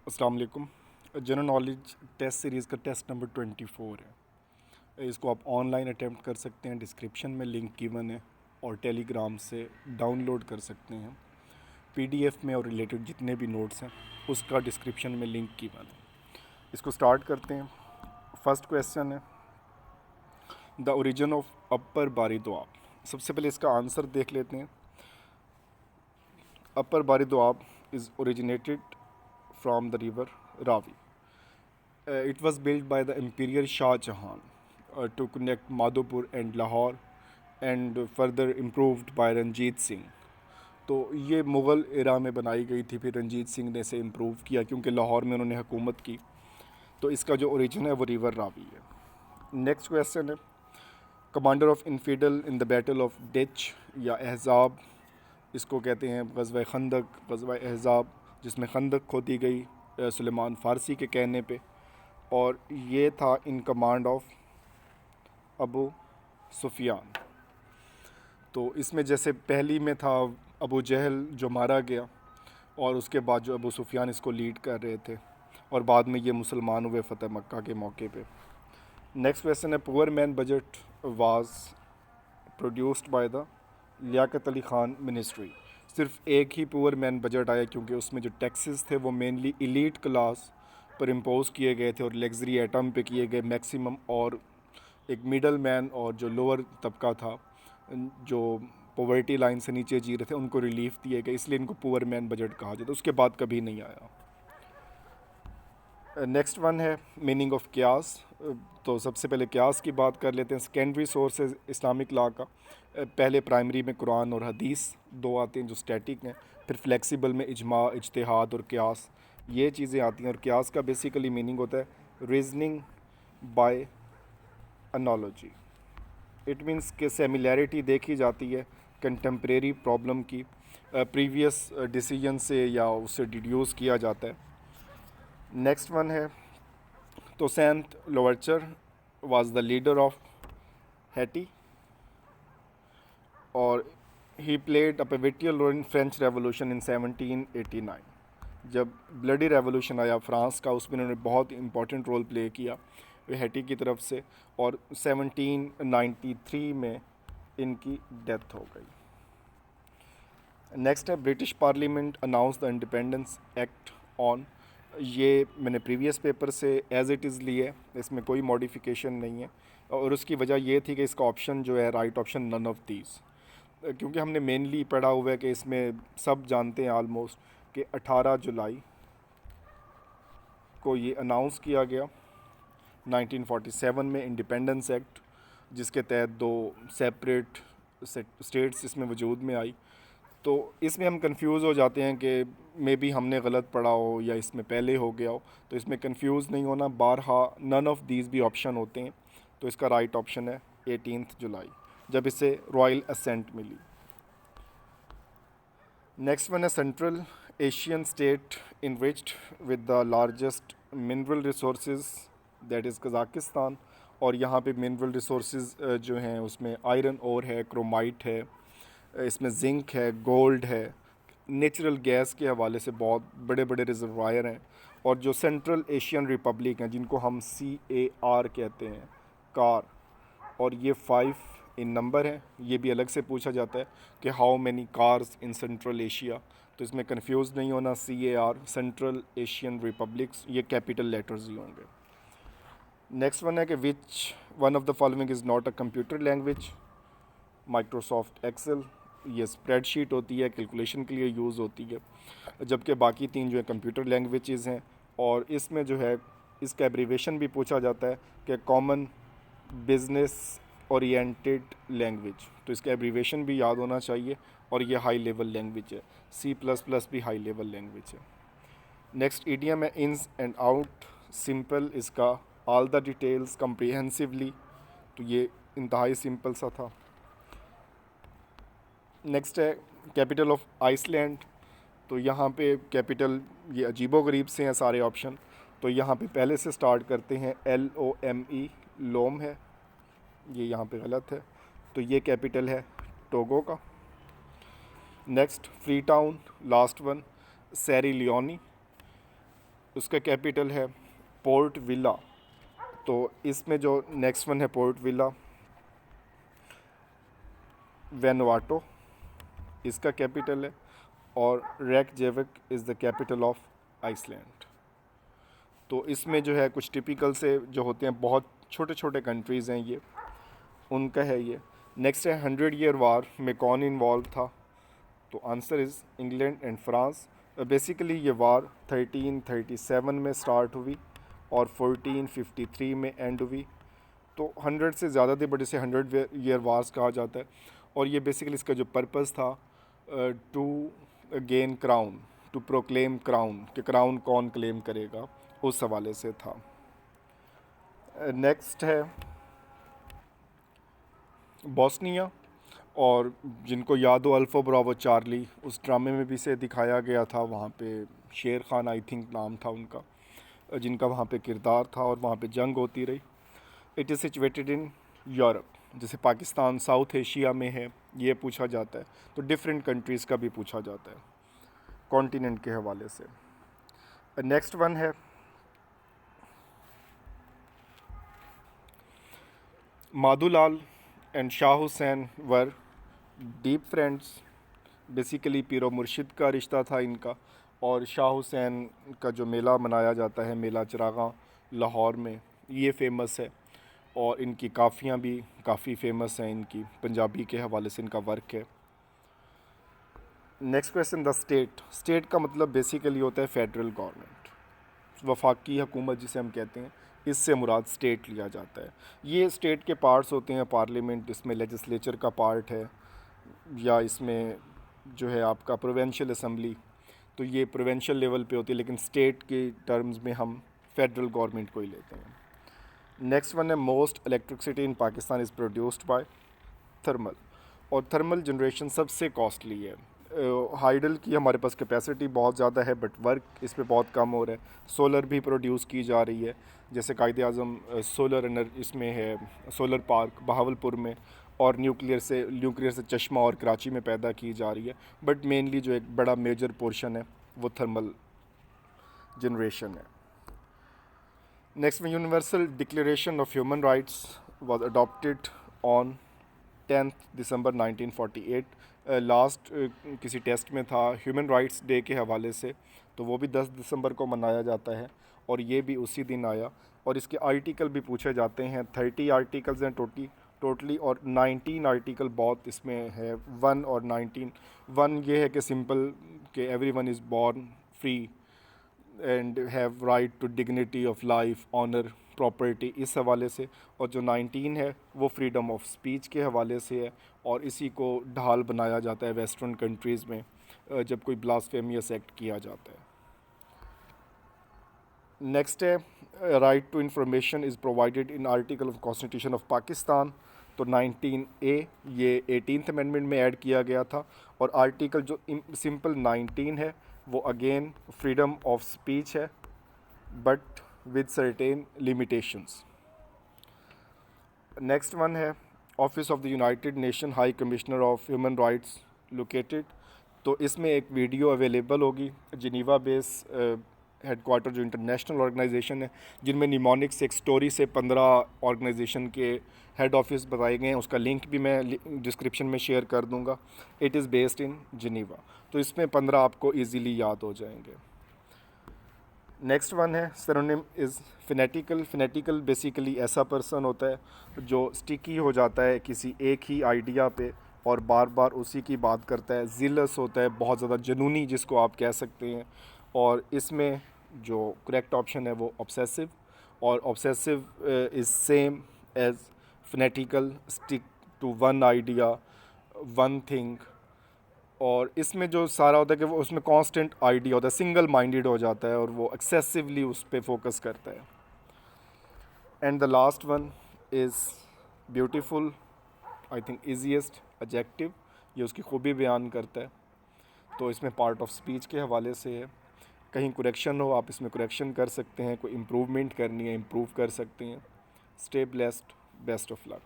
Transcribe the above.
अस्सलाम वालेकुम। General knowledge test series का टेस्ट नंबर 24 है। इसको आप ऑनलाइन अटैम्प्ट कर सकते हैं, डिस्क्रिप्शन में लिंक गिवन है, और टेलीग्राम से डाउनलोड कर सकते हैं। पीडीएफ में और रिलेटेड जितने भी नोट्स हैं उसका डिस्क्रिप्शन में लिंक गिवन है। इसको स्टार्ट करते हैं। फर्स्ट क्वेश्चन है द ओरिजिन ऑफ अपर बारी दोआब। सबसे पहले इसका आंसर देख लेते हैं। अपर बारी Doab is originated from the river Ravi. It was built by the Imperial Shah Jahan to connect Madhopur and Lahore and further improved by Ranjit Singh. तो ये मुग़ल एरा में बनाई गई थी, फिर रंजीत सिंह ने इसे इम्प्रूव किया क्योंकि लाहौर में उन्होंने हुकूमत की। तो इसका जो ओरिजिन है वो रिवर रावी है। नेक्स्ट क्वेश्चन है commander of infidel in the battle of ditch या अहज़ाब, इसको कहते हैं ग़ज़वा खंदक, ग़ज़वा अहज़ाब, जिसमें खंदक खोदी गई सुलेमान फ़ारसी के कहने पे, और ये था in command of Abu Sufyan. तो इसमें जैसे पहली में था अबू जहल जो मारा गया, और उसके बाद जो अबू सुफियान इसको लीड कर रहे थे, और बाद में ये मुसलमान हुए फ़तह मक्का के मौके पे। नेक्स्ट क्वेश्चन है poor man budget was produced by the Liaquat Ali Khan ministry. सिर्फ एक ही पुअर मैन बजट आया क्योंकि उसमें जो टैक्सेस थे वो मेनली इलीट क्लास पर इम्पोज किए गए थे और लग्जरी आइटम पे किए गए मैक्सिमम, और एक मिडल मैन और जो लोअर तबका था जो पॉवर्टी लाइन से नीचे जी रहे थे उनको रिलीफ दिए गए, इसलिए इनको पुअर मैन बजट कहा जाता है। उसके बाद कभी नहीं आया। नेक्स्ट वन है मीनिंग ऑफ क्यास। तो सबसे पहले क्यास की बात कर लेते हैं। सेकेंडरी सोर्सेज इस्लामिक लॉ का पहले प्राइमरी में कुरान और हदीस दो आते हैं जो स्टैटिक हैं, फिर फ्लेक्सिबल में इजमा, इज्तिहाद और क्यास, ये चीज़ें आती हैं। और क्यास का बेसिकली मीनिंग होता है reasoning bye analogy. It means कि सिमिलैरिटी देखी जाती है कंटेम्प्रेरी प्रॉब्लम की प्रीवियस डिसीजन से या उससे डिड्यूस किया जाता है। नेक्स्ट वन है तो Saint Louverture was the leader of Haiti और he played a pivotal role in French Revolution in 1789। जब ब्लडी रेवोल्यूशन आया फ्रांस का, उसमें उन्होंने बहुत इंपॉर्टेंट रोल प्ले किया हैटी की तरफ से, और 1793 में इनकी डेथ हो गई। नेक्स्ट है British parliament announce the independence act on. ये मैंने प्रीवियस पेपर से एज़ इट इज़ लिए, इसमें कोई मॉडिफिकेशन नहीं है, और उसकी वजह ये थी कि इसका ऑप्शन जो है right option none of these, क्योंकि हमने मेनली पढ़ा हुआ है कि इसमें सब जानते हैं ऑलमोस्ट कि 18 जुलाई को ये अनाउंस किया गया 1947 में इंडिपेंडेंस एक्ट, जिसके तहत दो सेपरेट स्टेट्स इसमें वजूद में आई। तो इसमें हम कंफ्यूज हो जाते हैं कि मे बी हमने गलत पढ़ा हो या इसमें पहले हो गया हो, तो इसमें कंफ्यूज नहीं होना। बारहा नन ऑफ दीज भी ऑप्शन होते हैं, तो इसका राइट ऑप्शन है 18 जुलाई जब इसे रॉयल असेंट मिली। नेक्स्ट वन है central Asian state enriched with the largest mineral resources, that is Kazakhstan. और यहाँ पे मिनरल रिसोर्सेज जो हैं उसमें आयरन ओर है, क्रोमाइट है, इसमें जिंक है, गोल्ड है, नेचुरल गैस के हवाले से बहुत बड़े बड़े रिजर्वायर हैं। और जो सेंट्रल एशियन रिपब्लिक हैं जिनको हम CAR कहते हैं, कार, और ये 5 इन नंबर है। ये भी अलग से पूछा जाता है कि how many CARs in Central Asia, तो इसमें कंफ्यूज नहीं होना। CAR सेंट्रल एशियन रिपब्लिक्स, ये कैपिटल लेटर्स ही होंगे। नेक्स्ट वन है कि which one of the following is not a computer language. Microsoft Excel, ये स्प्रेडशीट होती है, कैलकुलेशन के लिए यूज़ होती है, जबकि बाकी तीन जो है कंप्यूटर लैंग्वेजेस हैं। और इसमें जो है इसका एब्रीवेशन भी पूछा जाता है कि कॉमन बिजनेस ओरिएंटेड लैंग्वेज, तो इसका एब्रीवेशन भी याद होना चाहिए। और ये हाई लेवल लैंग्वेज है, C++ भी हाई लेवल लैंग्वेज है। नेक्स्ट ईडियम है इन्स एंड आउट। सिंपल इसका ऑल द डिटेल्स कम्प्रीहेंसिवली, तो ये इंतहाई सिंपल सा था। नेक्स्ट है कैपिटल ऑफ आइसलैंड। तो यहाँ पे कैपिटल ये अजीबो-गरीब से हैं सारे ऑप्शन, तो यहाँ पे पहले से स्टार्ट करते हैं LOME, लोम है, ये यहाँ पे गलत है, तो ये कैपिटल है टोगो का। Next Freetown, last one, Sierra Leone capital है पोर्ट विला। तो इसमें जो नेक्स्ट वन है पोर्ट विला, वैनुआटो इसका कैपिटल है, और Reykjavik is the capital of Iceland. तो इसमें जो है कुछ टिपिकल से जो होते हैं, बहुत छोटे छोटे कंट्रीज़ हैं ये, उनका है ये। नेक्स्ट है 100 ईयर वार में कौन इन्वॉल्व था? तो answer is England and France. Basically ये वार 1337 में स्टार्ट हुई और 1453 में एंड हुई। तो 100 से ज़्यादा थे, बट इसे 100 ईयर वार्स कहा जाता है। और ये बेसिकली इसका जो पर्पस था, to gain crown, to proclaim crown, कि क्राउन कौन क्लेम करेगा, उस हवाले से था। नेक्स्ट है बॉस्निया, और जिनको याद हो अल्फा ब्रावो चार्ली, उस ड्रामे में भी इसे दिखाया गया था। वहाँ पे शेर खान आई थिंक नाम था उनका, जिनका वहाँ पे किरदार था, और वहाँ पे जंग होती रही। It is situated in Europe, जैसे पाकिस्तान साउथ एशिया में है, ये पूछा जाता है। तो डिफरेंट कंट्रीज़ का भी पूछा जाता है कॉन्टिनेंट के हवाले से। नेक्स्ट वन है Madhulal and Shah Hussain were deep friends. Basically पीरो मुर्शिद का रिश्ता था इनका। और शाह हुसैन का जो मेला मनाया जाता है, मेला चिरागा लाहौर में, ये फेमस है। और इनकी काफ़ियाँ भी काफ़ी फेमस हैं, इनकी पंजाबी के हवाले से इनका वर्क है। Next question, the state. State का मतलब बेसिकली होता है फेडरल गवर्नमेंट, वफाकी हुकूमत जिसे हम कहते हैं, इससे मुराद स्टेट लिया जाता है। ये स्टेट के पार्ट्स होते हैं, पार्लियामेंट, इसमें लेजिस्लेचर का पार्ट है, या इसमें जो है आपका प्रोविंशियल असम्बली, तो ये प्रोविंशियल लेवल पे होती है, लेकिन स्टेट के टर्म्स में हम फेडरल गवर्नमेंट को ही लेते हैं। नेक्स्ट वन है most electricity in Pakistan is produced by thermal. और थर्मल जनरेशन सबसे कॉस्टली है। हाइडल की हमारे पास कैपेसिटी बहुत ज़्यादा है, बट वर्क इस पे बहुत कम हो रहा है। सोलर भी प्रोड्यूस की जा रही है, जैसे कायदे आज़म सोलर एनर्जी इसमें है, सोलर पार्क बहावलपुर में, और न्यूक्लियर से चश्मा और कराची में पैदा की जा रही है। बट मेनली जो एक बड़ा मेजर पोर्शन है वो थर्मल जनरेशन है। नेक्स्ट में universal declaration of Human rights was adopted on 10 December 1948। Last किसी टेस्ट में था ह्यूमन राइट्स डे के हवाले से, तो वो भी 10 दिसंबर को मनाया जाता है, और ये भी उसी दिन आया। और इसके आर्टिकल भी पूछे जाते हैं, 30 आर्टिकल्स हैं टोटली, और 19 आर्टिकल बहुत इसमें है, 1 और 19। 1 ये है कि सिंपल कि everyone is born free and have right to dignity of life, honour, property, इस हवाले से। और जो 19 है वो फ्रीडम ऑफ स्पीच के हवाले से है, और इसी को ढाल बनाया जाता है वेस्टर्न कंट्रीज़ में जब कोई ब्लास्फेमियस एक्ट किया जाता है। नेक्स्ट है right to information is provided in article of constitution of Pakistan. तो 19A ये 18th अमेंडमेंट में ऐड किया गया था। और आर्टिकल जो सिंपल 19 है वो अगेन फ्रीडम ऑफ स्पीच है, but with certain limitations. Next one है office of the United Nation High Commissioner of Human Rights located. तो इसमें एक वीडियो अवेलेबल होगी, जिनीवा बेस हेडक्वार्टर जो इंटरनेशनल ऑर्गेनाइजेशन है, जिनमें निमोनिक्स एक स्टोरी से 15 ऑर्गेनाइजेशन के हेड ऑफिस बताए गए हैं। उसका लिंक भी मैं डिस्क्रिप्शन में शेयर कर दूंगा। It is based in Geneva, तो इसमें 15 आपको इजीली याद हो जाएंगे। नेक्स्ट वन है synonym is fanatical. Fanatical basically ऐसा पर्सन होता है जो स्टिकी हो जाता है किसी एक ही आइडिया पे और बार बार उसी की बात करता है। जिलस होता है, बहुत ज़्यादा जुनूनी जिसको आप कह सकते हैं। और इसमें जो करेक्ट ऑप्शन है वो ऑब्सेसिव, और obsessive is same as fanatical, stick to one idea, one thing. और इसमें जो सारा होता है कि वो उसमें कांस्टेंट आइडिया होता है, सिंगल माइंडेड हो जाता है और वो एक्सेसिवली उस पर फोकस करता है। And the last one is beautiful, I think easiest adjective, ये उसकी खूबी बयान करता है। तो इसमें पार्ट ऑफ स्पीच के हवाले से है। कहीं करेक्शन हो आप इसमें करेक्शन कर सकते हैं, कोई इम्प्रूवमेंट करनी है इम्प्रूव कर सकते हैं। Stay blessed, best of luck.